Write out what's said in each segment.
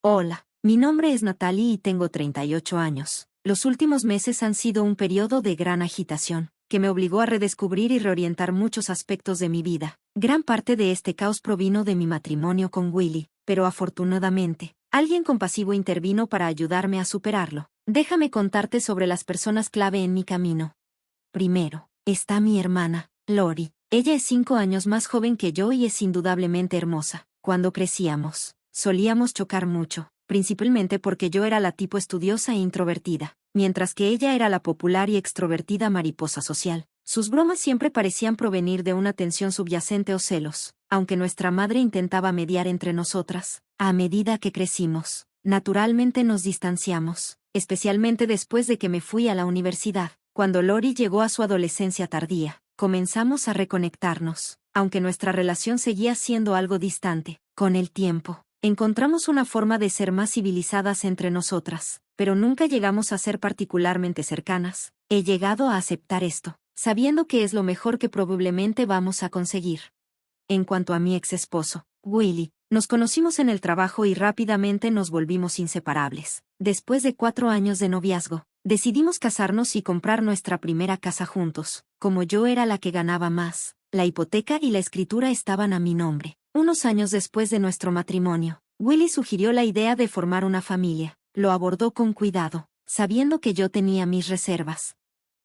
Hola, mi nombre es Natalie y tengo 38 años. Los últimos meses han sido un periodo de gran agitación, que me obligó a redescubrir y reorientar muchos aspectos de mi vida. Gran parte de este caos provino de mi matrimonio con Willy, pero afortunadamente, alguien compasivo intervino para ayudarme a superarlo. Déjame contarte sobre las personas clave en mi camino. Primero, está mi hermana, Lori. Ella es 5 años más joven que yo y es indudablemente hermosa. Cuando crecíamos, solíamos chocar mucho, principalmente porque yo era la tipo estudiosa e introvertida, mientras que ella era la popular y extrovertida mariposa social. Sus bromas siempre parecían provenir de una tensión subyacente o celos, aunque nuestra madre intentaba mediar entre nosotras. A medida que crecimos, naturalmente nos distanciamos, especialmente después de que me fui a la universidad. Cuando Lori llegó a su adolescencia tardía, comenzamos a reconectarnos, aunque nuestra relación seguía siendo algo distante. Con el tiempo, encontramos una forma de ser más civilizadas entre nosotras, pero nunca llegamos a ser particularmente cercanas. He llegado a aceptar esto, sabiendo que es lo mejor que probablemente vamos a conseguir. En cuanto a mi ex esposo, Willy, nos conocimos en el trabajo y rápidamente nos volvimos inseparables. Después de 4 años de noviazgo, decidimos casarnos y comprar nuestra primera casa juntos. Como yo era la que ganaba más, la hipoteca y la escritura estaban a mi nombre. Unos años después de nuestro matrimonio, Willy sugirió la idea de formar una familia. Lo abordó con cuidado, sabiendo que yo tenía mis reservas.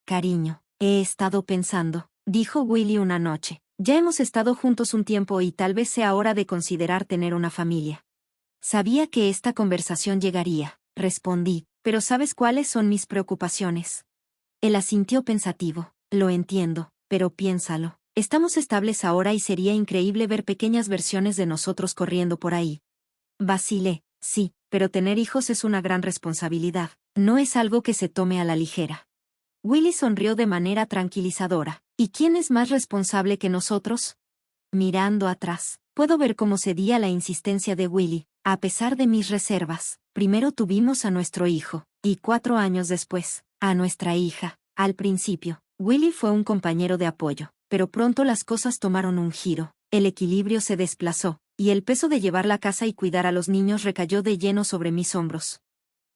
Cariño, he estado pensando, dijo Willy una noche. Ya hemos estado juntos un tiempo y tal vez sea hora de considerar tener una familia. Sabía que esta conversación llegaría, respondí, pero ¿sabes cuáles son mis preocupaciones? Él asintió pensativo. Lo entiendo, pero piénsalo. Estamos estables ahora y sería increíble ver pequeñas versiones de nosotros corriendo por ahí. Vacilé, sí, pero tener hijos es una gran responsabilidad. No es algo que se tome a la ligera. Willy sonrió de manera tranquilizadora. ¿Y quién es más responsable que nosotros? Mirando atrás, puedo ver cómo cedía la insistencia de Willy, a pesar de mis reservas. Primero tuvimos a nuestro hijo, y 4 años después, a nuestra hija. Al principio, Willy fue un compañero de apoyo, pero pronto las cosas tomaron un giro. El equilibrio se desplazó, y el peso de llevar la casa y cuidar a los niños recayó de lleno sobre mis hombros.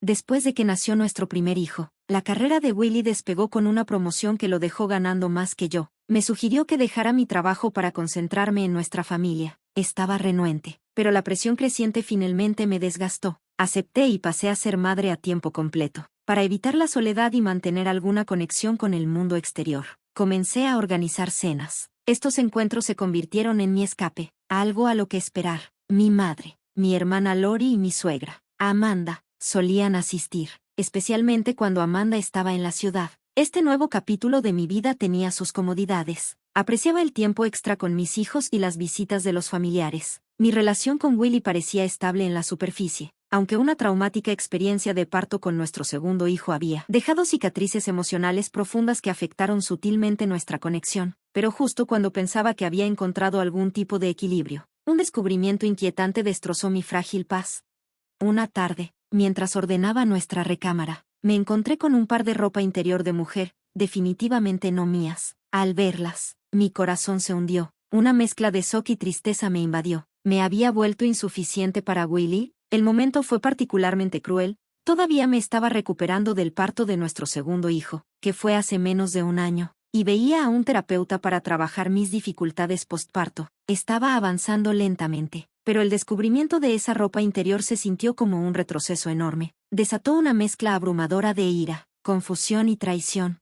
Después de que nació nuestro primer hijo, la carrera de Willy despegó con una promoción que lo dejó ganando más que yo. Me sugirió que dejara mi trabajo para concentrarme en nuestra familia. Estaba renuente, pero la presión creciente finalmente me desgastó. Acepté y pasé a ser madre a tiempo completo, para evitar la soledad y mantener alguna conexión con el mundo exterior. Comencé a organizar cenas. Estos encuentros se convirtieron en mi escape, algo a lo que esperar. Mi madre, mi hermana Lori y mi suegra, Amanda, solían asistir, especialmente cuando Amanda estaba en la ciudad. Este nuevo capítulo de mi vida tenía sus comodidades. Apreciaba el tiempo extra con mis hijos y las visitas de los familiares. Mi relación con Willy parecía estable en la superficie, aunque una traumática experiencia de parto con nuestro segundo hijo había dejado cicatrices emocionales profundas que afectaron sutilmente nuestra conexión. Pero justo cuando pensaba que había encontrado algún tipo de equilibrio, un descubrimiento inquietante destrozó mi frágil paz. Una tarde, mientras ordenaba nuestra recámara, me encontré con un par de ropa interior de mujer, definitivamente no mías. Al verlas, mi corazón se hundió. Una mezcla de shock y tristeza me invadió. ¿Me había vuelto insuficiente para Willy? El momento fue particularmente cruel. Todavía me estaba recuperando del parto de nuestro segundo hijo, que fue hace menos de un año, y veía a un terapeuta para trabajar mis dificultades postparto. Estaba avanzando lentamente, pero el descubrimiento de esa ropa interior se sintió como un retroceso enorme. Desató una mezcla abrumadora de ira, confusión y traición.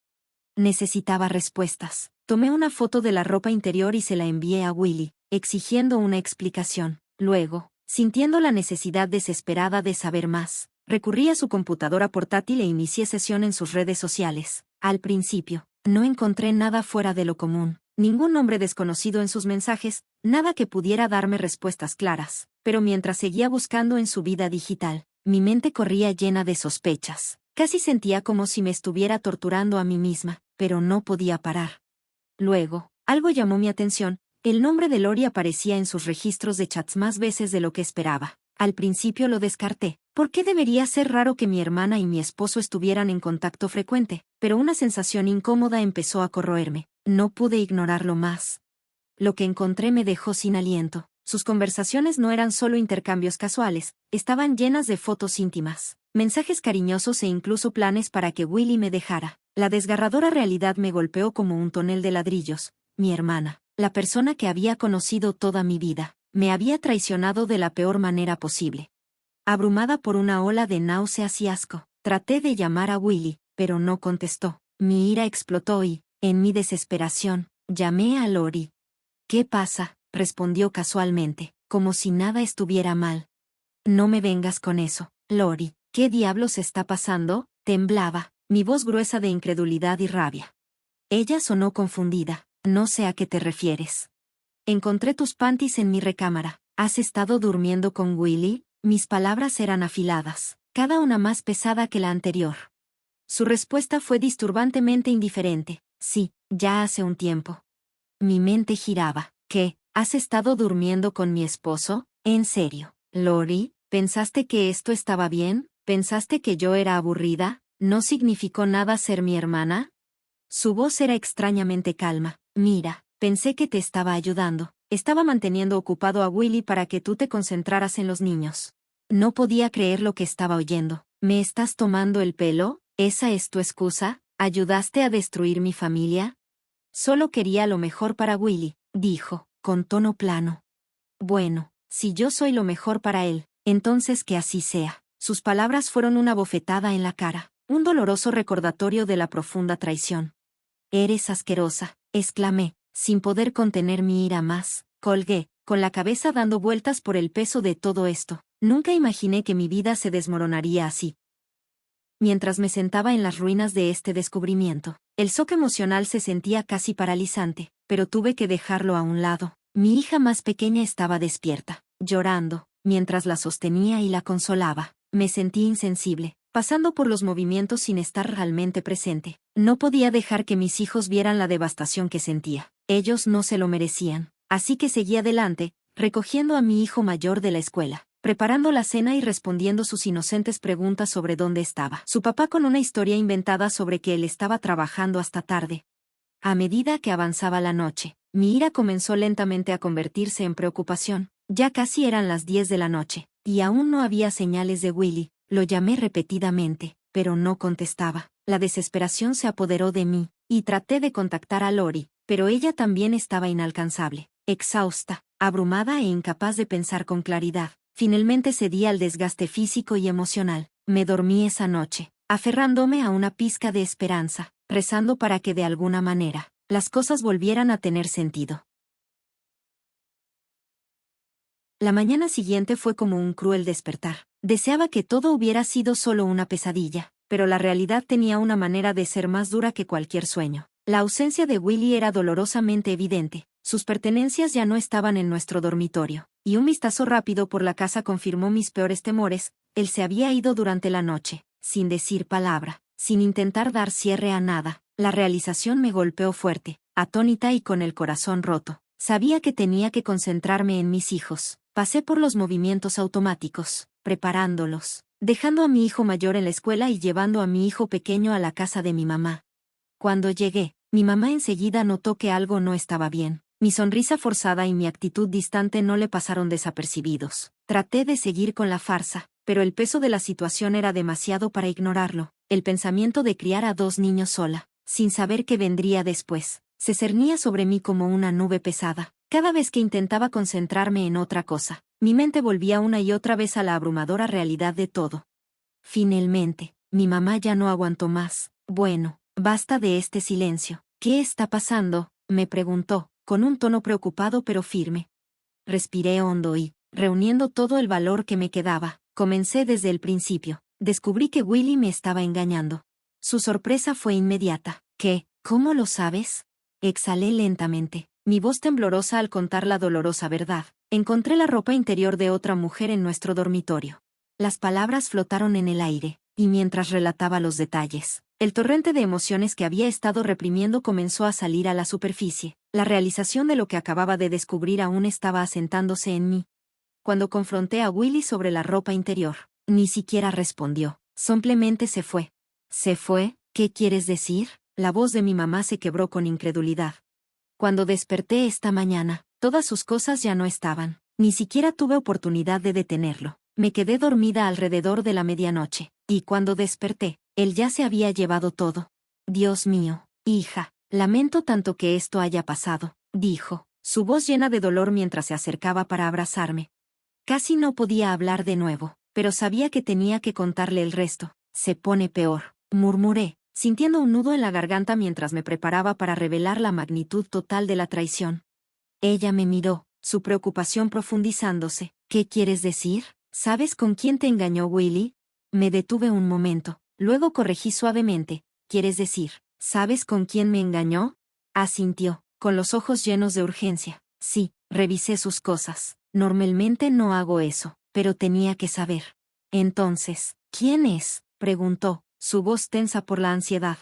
Necesitaba respuestas. Tomé una foto de la ropa interior y se la envié a Willy, exigiendo una explicación. Luego, sintiendo la necesidad desesperada de saber más, recurrí a su computadora portátil e inicié sesión en sus redes sociales. Al principio, no encontré nada fuera de lo común, ningún nombre desconocido en sus mensajes, nada que pudiera darme respuestas claras. Pero mientras seguía buscando en su vida digital, mi mente corría llena de sospechas. Casi sentía como si me estuviera torturando a mí misma, pero no podía parar. Luego, algo llamó mi atención. El nombre de Lori aparecía en sus registros de chats más veces de lo que esperaba. Al principio lo descarté. ¿Por qué debería ser raro que mi hermana y mi esposo estuvieran en contacto frecuente? Pero una sensación incómoda empezó a corroerme. No pude ignorarlo más. Lo que encontré me dejó sin aliento. Sus conversaciones no eran solo intercambios casuales, estaban llenas de fotos íntimas, mensajes cariñosos e incluso planes para que Willy me dejara. La desgarradora realidad me golpeó como un tonel de ladrillos. Mi hermana, la persona que había conocido toda mi vida, me había traicionado de la peor manera posible. Abrumada por una ola de náuseas y asco, traté de llamar a Willy, pero no contestó. Mi ira explotó y, en mi desesperación, llamé a Lori. «¿Qué pasa?», respondió casualmente, como si nada estuviera mal. «No me vengas con eso, Lori. ¿Qué diablos está pasando?», temblaba, mi voz gruesa de incredulidad y rabia. Ella sonó confundida. «No sé a qué te refieres». «Encontré tus panties en mi recámara. ¿Has estado durmiendo con Willy?». Mis palabras eran afiladas, cada una más pesada que la anterior. Su respuesta fue disturbantemente indiferente. «Sí, ya hace un tiempo». Mi mente giraba. «¿Qué? ¿Has estado durmiendo con mi esposo? ¿En serio, Lori? ¿Pensaste que esto estaba bien? ¿Pensaste que yo era aburrida? ¿No significó nada ser mi hermana?». Su voz era extrañamente calma. «Mira, pensé que te estaba ayudando. Estaba manteniendo ocupado a Willy para que tú te concentraras en los niños». No podía creer lo que estaba oyendo. «¿Me estás tomando el pelo? ¿Esa es tu excusa? ¿Ayudaste a destruir mi familia?». «Solo quería lo mejor para Willy», dijo, con tono plano. «Bueno, si yo soy lo mejor para él, entonces que así sea». Sus palabras fueron una bofetada en la cara, un doloroso recordatorio de la profunda traición. «Eres asquerosa», exclamé, sin poder contener mi ira más. Colgué, con la cabeza dando vueltas por el peso de todo esto. Nunca imaginé que mi vida se desmoronaría así. Mientras me sentaba en las ruinas de este descubrimiento, el shock emocional se sentía casi paralizante, pero tuve que dejarlo a un lado. Mi hija más pequeña estaba despierta, llorando, mientras la sostenía y la consolaba. Me sentí insensible, pasando por los movimientos sin estar realmente presente. No podía dejar que mis hijos vieran la devastación que sentía. Ellos no se lo merecían. Así que seguí adelante, recogiendo a mi hijo mayor de la escuela, preparando la cena y respondiendo sus inocentes preguntas sobre dónde estaba su papá con una historia inventada sobre que él estaba trabajando hasta tarde. A medida que avanzaba la noche, mi ira comenzó lentamente a convertirse en preocupación. Ya casi eran las 10 de la noche, y aún no había señales de Willy. Lo llamé repetidamente, pero no contestaba. La desesperación se apoderó de mí, y traté de contactar a Lori, pero ella también estaba inalcanzable, exhausta, abrumada e incapaz de pensar con claridad. Finalmente cedí al desgaste físico y emocional. Me dormí esa noche, aferrándome a una pizca de esperanza, rezando para que de alguna manera, las cosas volvieran a tener sentido. La mañana siguiente fue como un cruel despertar. Deseaba que todo hubiera sido solo una pesadilla, pero la realidad tenía una manera de ser más dura que cualquier sueño. La ausencia de Willy era dolorosamente evidente. Sus pertenencias ya no estaban en nuestro dormitorio, y un vistazo rápido por la casa confirmó mis peores temores. Él se había ido durante la noche, sin decir palabra, sin intentar dar cierre a nada. La realización me golpeó fuerte, atónita y con el corazón roto. Sabía que tenía que concentrarme en mis hijos. Pasé por los movimientos automáticos, preparándolos, dejando a mi hijo mayor en la escuela y llevando a mi hijo pequeño a la casa de mi mamá. Cuando llegué, mi mamá enseguida notó que algo no estaba bien. Mi sonrisa forzada y mi actitud distante no le pasaron desapercibidos. Traté de seguir con la farsa, pero el peso de la situación era demasiado para ignorarlo. El pensamiento de criar a 2 niños sola, sin saber qué vendría después, se cernía sobre mí como una nube pesada. Cada vez que intentaba concentrarme en otra cosa, mi mente volvía una y otra vez a la abrumadora realidad de todo. Finalmente, mi mamá ya no aguantó más. «Bueno, basta de este silencio. ¿Qué está pasando?», me preguntó, con un tono preocupado pero firme. Respiré hondo y, reuniendo todo el valor que me quedaba, comencé desde el principio. Descubrí que Willy me estaba engañando. Su sorpresa fue inmediata. «¿Qué? ¿Cómo lo sabes?», exhalé lentamente, mi voz temblorosa al contar la dolorosa verdad. «Encontré la ropa interior de otra mujer en nuestro dormitorio». Las palabras flotaron en el aire, y mientras relataba los detalles, el torrente de emociones que había estado reprimiendo comenzó a salir a la superficie. La realización de lo que acababa de descubrir aún estaba asentándose en mí. Cuando confronté a Willy sobre la ropa interior, ni siquiera respondió, simplemente se fue. «¿Se fue? ¿Qué quieres decir?». La voz de mi mamá se quebró con incredulidad. «Cuando desperté esta mañana, todas sus cosas ya no estaban. Ni siquiera tuve oportunidad de detenerlo. Me quedé dormida alrededor de la medianoche, y cuando desperté, él ya se había llevado todo. Dios mío, hija, lamento tanto que esto haya pasado, dijo, su voz llena de dolor mientras se acercaba para abrazarme. Casi no podía hablar de nuevo, pero sabía que tenía que contarle el resto. Se pone peor, murmuré, sintiendo un nudo en la garganta mientras me preparaba para revelar la magnitud total de la traición. Ella me miró, su preocupación profundizándose. ¿Qué quieres decir? ¿Sabes con quién te engañó Willy? Me detuve un momento, luego corregí suavemente. ¿Quieres decir, sabes con quién me engañó? Asintió, con los ojos llenos de urgencia. Sí, revisé sus cosas. Normalmente no hago eso, pero tenía que saber. Entonces, ¿quién es? Preguntó, su voz tensa por la ansiedad.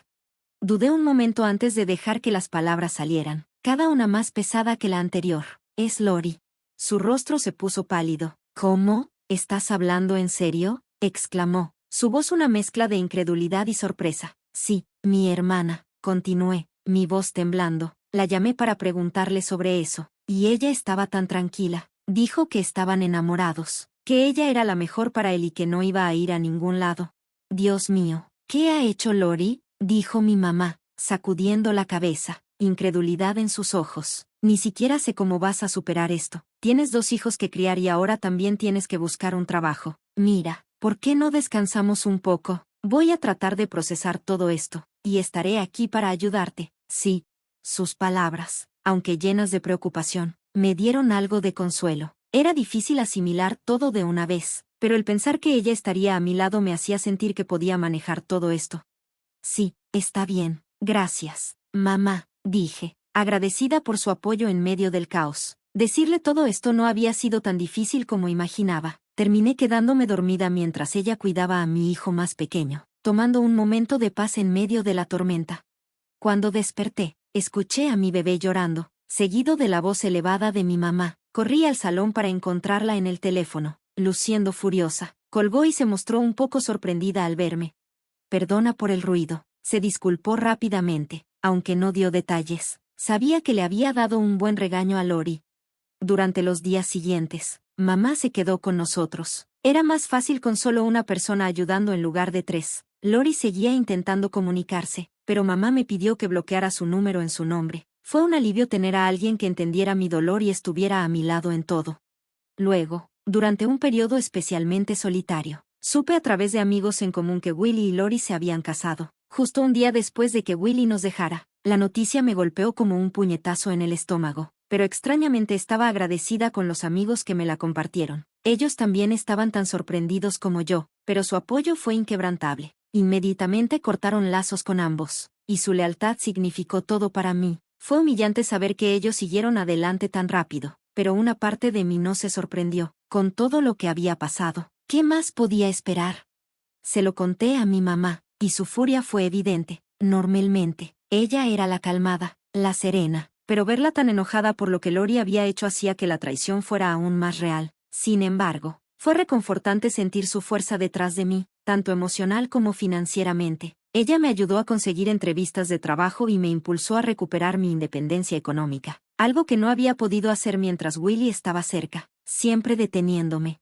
Dudé un momento antes de dejar que las palabras salieran, cada una más pesada que la anterior. Es Lori. Su rostro se puso pálido. ¿Cómo? ¿Estás hablando en serio? Exclamó, su voz una mezcla de incredulidad y sorpresa. Sí, mi hermana, continué, mi voz temblando. La llamé para preguntarle sobre eso, y ella estaba tan tranquila. Dijo que estaban enamorados, que ella era la mejor para él y que no iba a ir a ningún lado. Dios mío, ¿qué ha hecho Lori? Dijo mi mamá, sacudiendo la cabeza, incredulidad en sus ojos. Ni siquiera sé cómo vas a superar esto. Tienes 2 hijos que criar y ahora también tienes que buscar un trabajo. Mira, ¿por qué no descansamos un poco? Voy a tratar de procesar todo esto, y estaré aquí para ayudarte. Sí. Sus palabras, aunque llenas de preocupación, me dieron algo de consuelo. Era difícil asimilar todo de una vez, pero el pensar que ella estaría a mi lado me hacía sentir que podía manejar todo esto. Sí, está bien, gracias, mamá, dije, agradecida por su apoyo en medio del caos. Decirle todo esto no había sido tan difícil como imaginaba. Terminé quedándome dormida mientras ella cuidaba a mi hijo más pequeño, tomando un momento de paz en medio de la tormenta. Cuando desperté, escuché a mi bebé llorando, seguido de la voz elevada de mi mamá. Corrí al salón para encontrarla en el teléfono, luciendo furiosa. Colgó y se mostró un poco sorprendida al verme. Perdona por el ruido, se disculpó rápidamente, aunque no dio detalles. Sabía que le había dado un buen regaño a Lori. Durante los días siguientes, mamá se quedó con nosotros. Era más fácil con solo una persona ayudando en lugar de 3. Lori seguía intentando comunicarse, pero mamá me pidió que bloqueara su número en su nombre. Fue un alivio tener a alguien que entendiera mi dolor y estuviera a mi lado en todo. Luego, durante un periodo especialmente solitario, supe a través de amigos en común que Willy y Lori se habían casado. Justo un día después de que Willy nos dejara, la noticia me golpeó como un puñetazo en el estómago, pero extrañamente estaba agradecida con los amigos que me la compartieron. Ellos también estaban tan sorprendidos como yo, pero su apoyo fue inquebrantable. Inmediatamente cortaron lazos con ambos, y su lealtad significó todo para mí. Fue humillante saber que ellos siguieron adelante tan rápido, pero una parte de mí no se sorprendió, con todo lo que había pasado. ¿Qué más podía esperar? Se lo conté a mi mamá, y su furia fue evidente. Normalmente, ella era la calmada, la serena, pero verla tan enojada por lo que Lori había hecho hacía que la traición fuera aún más real. Sin embargo, fue reconfortante sentir su fuerza detrás de mí, tanto emocional como financieramente. Ella me ayudó a conseguir entrevistas de trabajo y me impulsó a recuperar mi independencia económica, algo que no había podido hacer mientras Willy estaba cerca, siempre deteniéndome.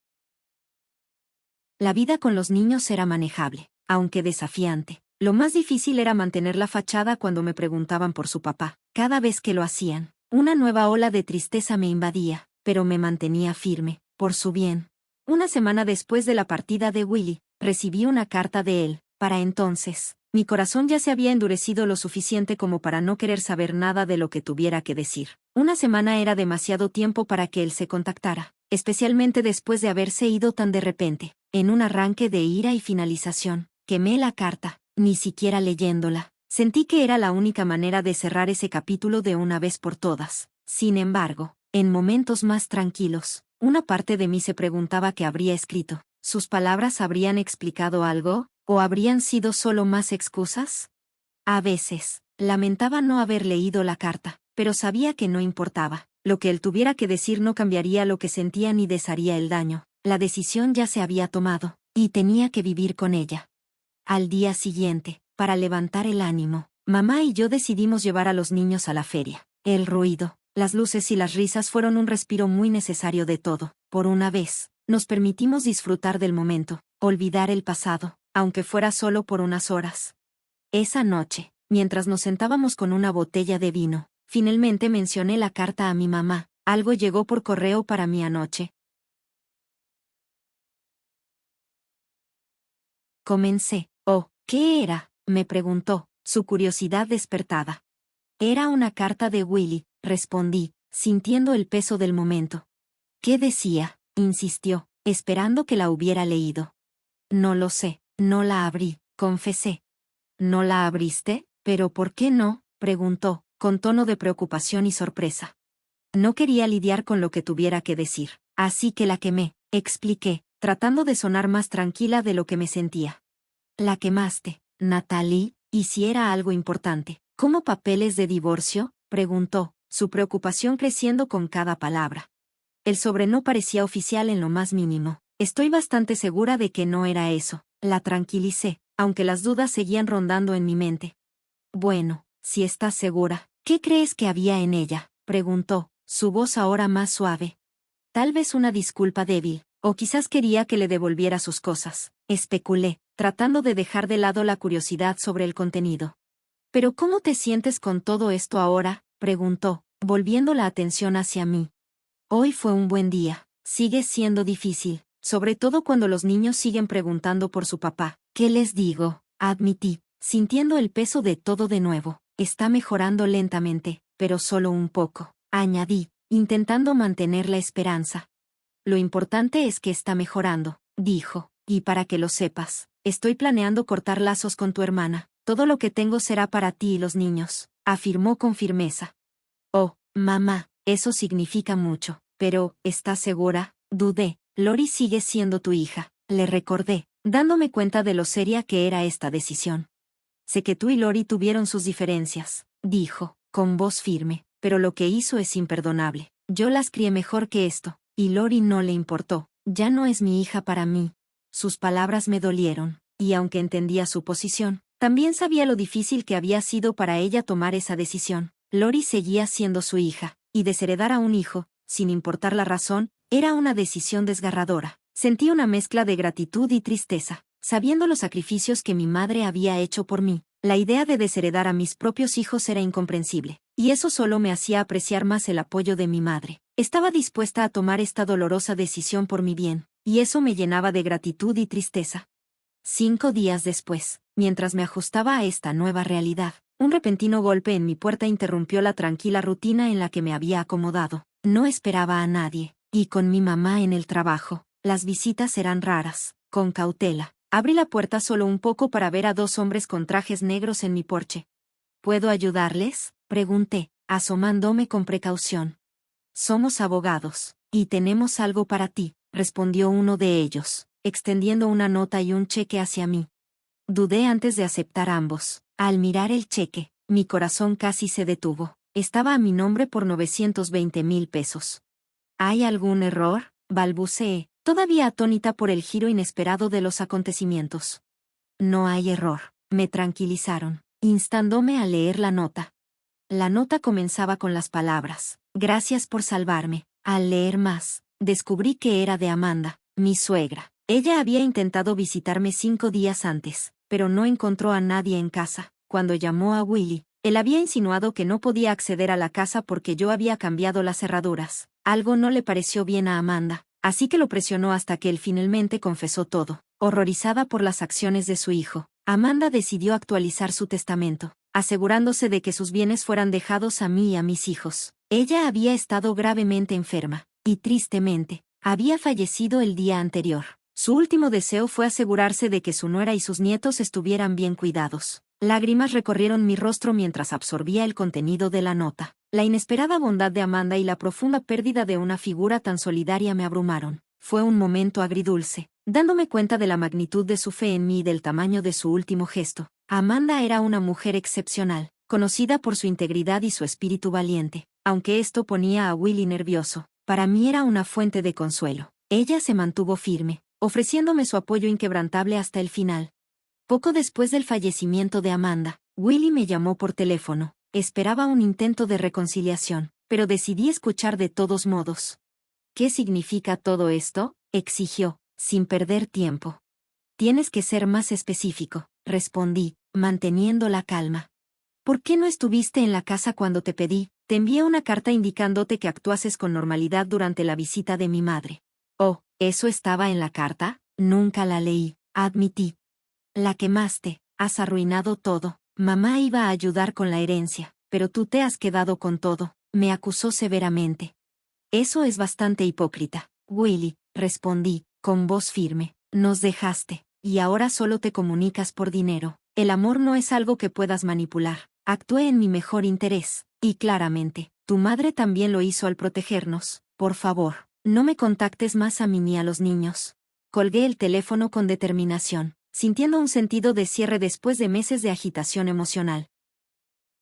La vida con los niños era manejable, aunque desafiante. Lo más difícil era mantener la fachada cuando me preguntaban por su papá. Cada vez que lo hacían, una nueva ola de tristeza me invadía, pero me mantenía firme, por su bien. Una semana después de la partida de Willy, recibí una carta de él. Para entonces, mi corazón ya se había endurecido lo suficiente como para no querer saber nada de lo que tuviera que decir. Una semana era demasiado tiempo para que él se contactara, especialmente después de haberse ido tan de repente. En un arranque de ira y finalización, quemé la carta, ni siquiera leyéndola. Sentí que era la única manera de cerrar ese capítulo de una vez por todas. Sin embargo, en momentos más tranquilos, una parte de mí se preguntaba qué habría escrito. ¿Sus palabras habrían explicado algo? ¿O habrían sido solo más excusas? A veces, lamentaba no haber leído la carta, pero sabía que no importaba. Lo que él tuviera que decir no cambiaría lo que sentía ni desharía el daño. La decisión ya se había tomado, y tenía que vivir con ella. Al día siguiente, para levantar el ánimo, mamá y yo decidimos llevar a los niños a la feria. El ruido, Las luces y las risas fueron un respiro muy necesario de todo. Por una vez, nos permitimos disfrutar del momento, olvidar el pasado, aunque fuera solo por unas horas. Esa noche, mientras nos sentábamos con una botella de vino, finalmente mencioné la carta a mi mamá. Algo llegó por correo para mí anoche. Comencé. Oh, ¿qué era?, me preguntó, su curiosidad despertada. Era una carta de Willy, respondí, sintiendo el peso del momento. ¿Qué decía?, insistió, esperando que la hubiera leído. No lo sé, no la abrí, confesé. ¿No la abriste? ¿Pero por qué no?, preguntó, con tono de preocupación y sorpresa. No quería lidiar con lo que tuviera que decir, así que la quemé, expliqué, tratando de sonar más tranquila de lo que me sentía. La quemaste, Natalie, ¿y si era algo importante? ¿Cómo papeles de divorcio?, preguntó, su preocupación creciendo con cada palabra. El sobre no parecía oficial en lo más mínimo. Estoy bastante segura de que no era eso, la tranquilicé, aunque las dudas seguían rondando en mi mente. Bueno, si estás segura, ¿qué crees que había en ella?, preguntó, su voz ahora más suave. Tal vez una disculpa débil, o quizás quería que le devolviera sus cosas, especulé, tratando de dejar de lado la curiosidad sobre el contenido. ¿Pero cómo te sientes con todo esto ahora?, preguntó, volviendo la atención hacia mí. Hoy fue un buen día. Sigue siendo difícil, sobre todo cuando los niños siguen preguntando por su papá. ¿Qué les digo?, admití, sintiendo el peso de todo de nuevo. Está mejorando lentamente, pero solo un poco, añadí, intentando mantener la esperanza. Lo importante es que está mejorando, dijo, y para que lo sepas, estoy planeando cortar lazos con tu hermana. Todo lo que tengo será para ti y los niños, afirmó con firmeza. Oh, mamá, eso significa mucho, pero, ¿estás segura?, dudé. Lori sigue siendo tu hija, le recordé, dándome cuenta de lo seria que era esta decisión. Sé que tú y Lori tuvieron sus diferencias, dijo, con voz firme, pero lo que hizo es imperdonable. Yo las crié mejor que esto, y Lori no le importó. Ya no es mi hija para mí. Sus palabras me dolieron, y aunque entendía su posición, también sabía lo difícil que había sido para ella tomar esa decisión. Lori seguía siendo su hija, y desheredar a un hijo, sin importar la razón, era una decisión desgarradora. Sentí una mezcla de gratitud y tristeza. Sabiendo los sacrificios que mi madre había hecho por mí, la idea de desheredar a mis propios hijos era incomprensible, y eso solo me hacía apreciar más el apoyo de mi madre. Estaba dispuesta a tomar esta dolorosa decisión por mi bien, y eso me llenaba de gratitud y tristeza. 5 días después, mientras me ajustaba a esta nueva realidad, un repentino golpe en mi puerta interrumpió la tranquila rutina en la que me había acomodado. No esperaba a nadie, y con mi mamá en el trabajo, las visitas eran raras. Con cautela, abrí la puerta solo un poco para ver a 2 hombres con trajes negros en mi porche. ¿Puedo ayudarles?, pregunté, asomándome con precaución. Somos abogados, y tenemos algo para ti, respondió uno de ellos, extendiendo una nota y un cheque hacia mí. Dudé antes de aceptar ambos. Al mirar el cheque, mi corazón casi se detuvo. Estaba a mi nombre por 920,000 pesos. ¿Hay algún error?, balbuceé, todavía atónita por el giro inesperado de los acontecimientos. No hay error, me tranquilizaron, instándome a leer la nota. La nota comenzaba con las palabras: gracias por salvarme. Al leer más, descubrí que era de Amanda, mi suegra. Ella había intentado visitarme 5 días antes, pero no encontró a nadie en casa. Cuando llamó a Willy, él había insinuado que no podía acceder a la casa porque yo había cambiado las cerraduras. Algo no le pareció bien a Amanda, así que lo presionó hasta que él finalmente confesó todo. Horrorizada por las acciones de su hijo, Amanda decidió actualizar su testamento, asegurándose de que sus bienes fueran dejados a mí y a mis hijos. Ella había estado gravemente enferma, y tristemente, había fallecido el día anterior. Su último deseo fue asegurarse de que su nuera y sus nietos estuvieran bien cuidados. Lágrimas recorrieron mi rostro mientras absorbía el contenido de la nota. La inesperada bondad de Amanda y la profunda pérdida de una figura tan solidaria me abrumaron. Fue un momento agridulce, dándome cuenta de la magnitud de su fe en mí y del tamaño de su último gesto. Amanda era una mujer excepcional, conocida por su integridad y su espíritu valiente. Aunque esto ponía a Willy nervioso, para mí era una fuente de consuelo. Ella se mantuvo firme, ofreciéndome su apoyo inquebrantable hasta el final. Poco después del fallecimiento de Amanda, Willy me llamó por teléfono. Esperaba un intento de reconciliación, pero decidí escuchar de todos modos. ¿Qué significa todo esto?, exigió, sin perder tiempo. Tienes que ser más específico, respondí, manteniendo la calma. ¿Por qué no estuviste en la casa cuando te pedí? Te envié una carta indicándote que actuases con normalidad durante la visita de mi madre. Oh, ¿eso estaba en la carta? Nunca la leí, admití. La quemaste, has arruinado todo. Mamá iba a ayudar con la herencia, pero tú te has quedado con todo, me acusó severamente. Eso es bastante hipócrita, Willy, respondí, con voz firme. Nos dejaste, y ahora solo te comunicas por dinero. El amor no es algo que puedas manipular. Actué en mi mejor interés, y claramente, tu madre también lo hizo al protegernos. Por favor, no me contactes más a mí ni a los niños. Colgué el teléfono con determinación, sintiendo un sentido de cierre después de meses de agitación emocional.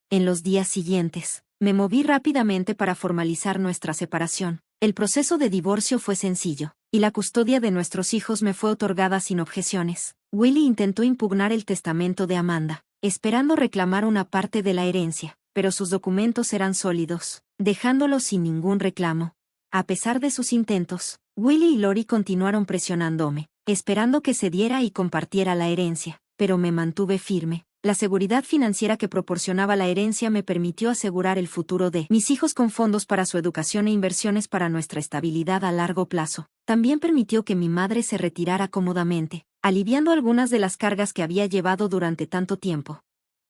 En los días siguientes, me moví rápidamente para formalizar nuestra separación. El proceso de divorcio fue sencillo, y la custodia de nuestros hijos me fue otorgada sin objeciones. Willy intentó impugnar el testamento de Amanda, esperando reclamar una parte de la herencia, pero sus documentos eran sólidos, dejándolo sin ningún reclamo. A pesar de sus intentos, Willy y Lori continuaron presionándome, esperando que cediera y compartiera la herencia, pero me mantuve firme. La seguridad financiera que proporcionaba la herencia me permitió asegurar el futuro de mis hijos con fondos para su educación e inversiones para nuestra estabilidad a largo plazo. También permitió que mi madre se retirara cómodamente, aliviando algunas de las cargas que había llevado durante tanto tiempo.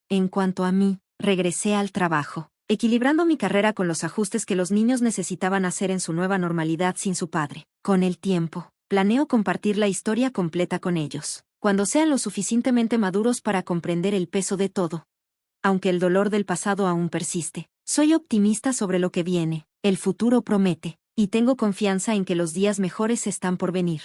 En cuanto a mí, regresé al trabajo, equilibrando mi carrera con los ajustes que los niños necesitaban hacer en su nueva normalidad sin su padre. Con el tiempo, planeo compartir la historia completa con ellos, cuando sean lo suficientemente maduros para comprender el peso de todo. Aunque el dolor del pasado aún persiste, soy optimista sobre lo que viene, el futuro promete, y tengo confianza en que los días mejores están por venir.